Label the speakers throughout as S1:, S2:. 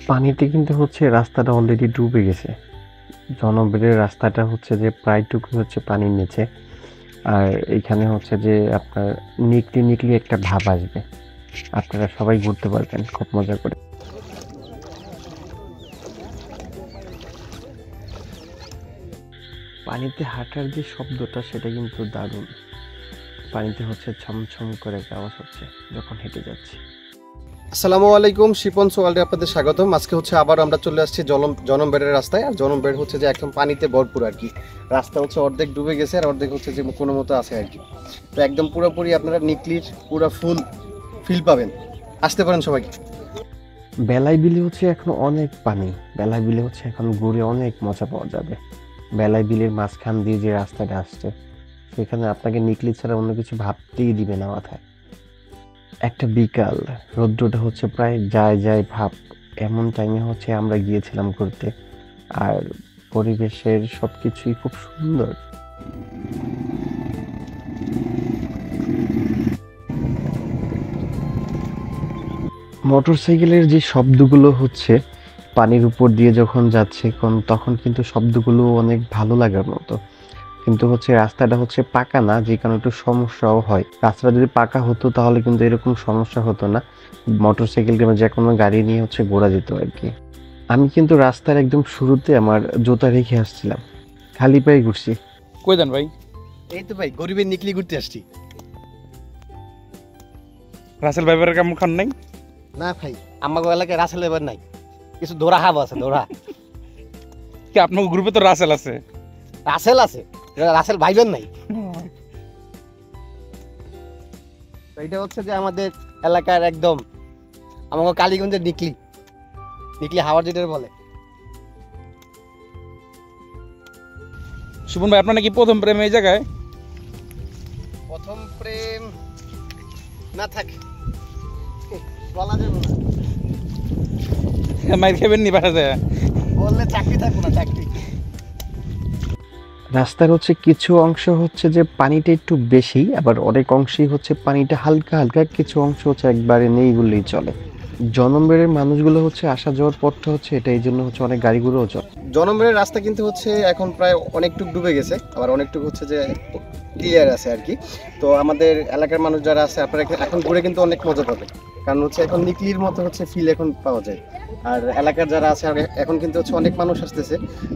S1: পানিতে কিন্তু হচ্ছে রাস্তাটা অলরেডি ডুবে গেছে। জনবের রাস্তাটা হচ্ছে যে প্রায়টুকু হচ্ছে পানির নিচে। আর এখানে হচ্ছে যে আপনার নিকলি নিকলি একটা ভাব আসবে। আপনারা সবাই ঘুরতে পারবেন খুব মজা করে। পানিতে হাঁটার যে শব্দটা সেটা কিন্তু দারুণ। পানিতে হচ্ছে ছমছম করে একটা আওয়াজ হচ্ছে যখন হেঁটে যাচ্ছি।
S2: আসসালামু আলাইকুম, শিপন সোয়াল্ডে আপনাদের স্বাগতম। আজকে হচ্ছে আবার আমরা চলে আসছি জনমবেড়ের রাস্তায়। আর জনমবেড় হচ্ছে যে একদম পানিতে ভরপুর আর কি। রাস্তা হচ্ছে অর্ধেক ডুবে গেছে আর অর্ধেক হচ্ছে যে কোনো মতো আছে আর কি। তো একদম পুরোপুরি আপনারা নিকলির পুরো ফুল ফিল পাবেন। আসতে পারেন সবাই।
S1: বেলায় বিলে হচ্ছে এখন অনেক পানি। বেলায় বিলে হচ্ছে এখন ঘুরে অনেক মজা পাওয়া যাবে। বেলায় বিলের মাঝখান দিয়ে যে রাস্তাটা আসছে সেখানে আপনাকে নিকলি ছাড়া অন্য কিছু ভাবতেই দিবে না মাথায়। একটা বিকাল, রৌদ্রটা হচ্ছে প্রায় যায় যায় ভাব। এমন টাইমে হচ্ছে আমরা গিয়েছিলাম ঘুরতে। আর পরিবেশের সবকিছুই খুব সুন্দর। মোটরসাইকেলের যে শব্দগুলো হচ্ছে পানির উপর দিয়ে যখন যাচ্ছে তখন কিন্তু শব্দগুলো অনেক ভালো লাগার মতো। কিন্তু হচ্ছে রাস্তাটা হচ্ছে পাকা না, যে কারণে একটু সমস্যাও হয়। রাস্তাটা যদি পাকা হতো তাহলে কিন্তু এরকম সমস্যা হতো না। মোটরসাইকেল কিংবা যে কোনো গাড়ি নিয়ে হচ্ছে ঘোরা যেত আর কি। আমি কিন্তু রাস্তার একদম শুরুতে আমার জুতা রেখে আসছিলাম, খালি পায়ে ঘুরছি।
S3: কই দেন ভাই?
S2: এই তো ভাই গরিবের নিকলি ঘুরতে আসছি।
S3: রাসেল ভাইবারের কেমন খান নাই?
S2: না ভাই, আমাকে এলাকায় রাসেল এবার নাই, কিছু দৌড়া হাব আছে দৌড়া।
S3: কি আপনার গ্রুপে তো রাসেল আছে?
S2: রাসেল আছে, রাসেল ভাইবেন নাই। তো এটা হচ্ছে যে আমাদের এলাকার একদম আমাকে কালীগঞ্জের নিকলি নিকলি হাওয়ার যেটা বলে।
S3: সুমন ভাই, আপনার নাকি প্রথম প্রেম এই জায়গায়?
S2: প্রথম প্রেম না থাকে বলা যাবে না,
S3: মাইর খাবেন নি বাসা যায়?
S2: বললে চাকরি থাকবো না, চাকরি।
S1: রাস্তার হচ্ছে কিছু অংশ হচ্ছে যে পানিটা একটু বেশি, আবার অনেক অংশেই হচ্ছে পানিটা হালকা হালকা, কিছু অংশ হচ্ছে একবারে নেই বললেই চলে। জনমবেড়ের মানুষগুলো হচ্ছে আসা যাওয়ার পথটা হচ্ছে এটা, এই জন্য হচ্ছে অনেক গাড়িগুলোও চলে।
S2: জনমবেড়ের রাস্তা কিন্তু হচ্ছে এখন প্রায় অনেকটুক ডুবে গেছে, আবার অনেকটুকু হচ্ছে যে ক্লিয়ার আছে আর কি। তো আমাদের এলাকার মানুষ যারা আছে আপনারা এখন ঘুরে কিন্তু অনেক মজা পাবে, কারণ হচ্ছে এখন নিকলির মতো হচ্ছে ফিল এখন পাওয়া যায়। আর এলাকার যারা আছে এখন কিন্তু হচ্ছে অনেক মানুষ আসতেছে।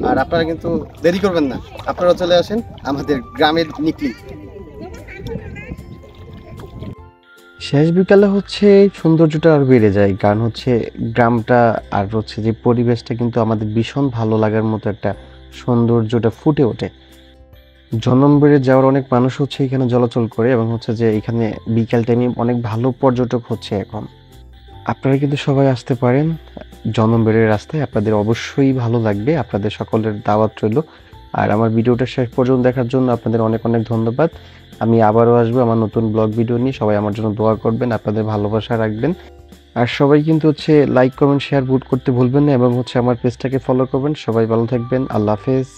S2: আর আপনারা কিন্তু দেরি করবেন না, আপনারা চলে আসেন আমাদের গ্রামের নিকলি।
S1: শেষ বিকালে হচ্ছে সৌন্দর্যটা আর বেড়ে যায়, কারণ হচ্ছে গ্রামটা আর হচ্ছে যে পরিবেশটা কিন্তু আমাদের ভীষণ ভালো লাগার মতো একটা সৌন্দর্যটা ফুটে ওঠে। জনমবেড়ে যাওয়ার অনেক মানুষ হচ্ছে এখানে চলাচল করে, এবং হচ্ছে যে এখানে বিকাল টাইমে অনেক ভালো পর্যটক হচ্ছে এখন। আপনারা কিন্তু সবাই আসতে পারেন জনমবেড়ের রাস্তায়, আপনাদের অবশ্যই ভালো লাগবে। আপনাদের সকলের দাওয়াত রইল। আর আমার ভিডিওটা শেষ পর্যন্ত দেখার জন্য আপনাদের অনেক অনেক ধন্যবাদ। আমি আবারও আসবো আমার নতুন ব্লগ ভিডিও নিয়ে। সবাই আমার জন্য দোয়া করবেন, আপনাদের ভালোবাসা রাখবেন। আর সবাই কিন্তু হচ্ছে লাইক কমেন্ট শেয়ার ভোট করতে ভুলবেন না, এবং হচ্ছে আমার পেজটাকে ফলো করবেন। সবাই ভালো থাকবেন। আল্লাহ হাফেজ।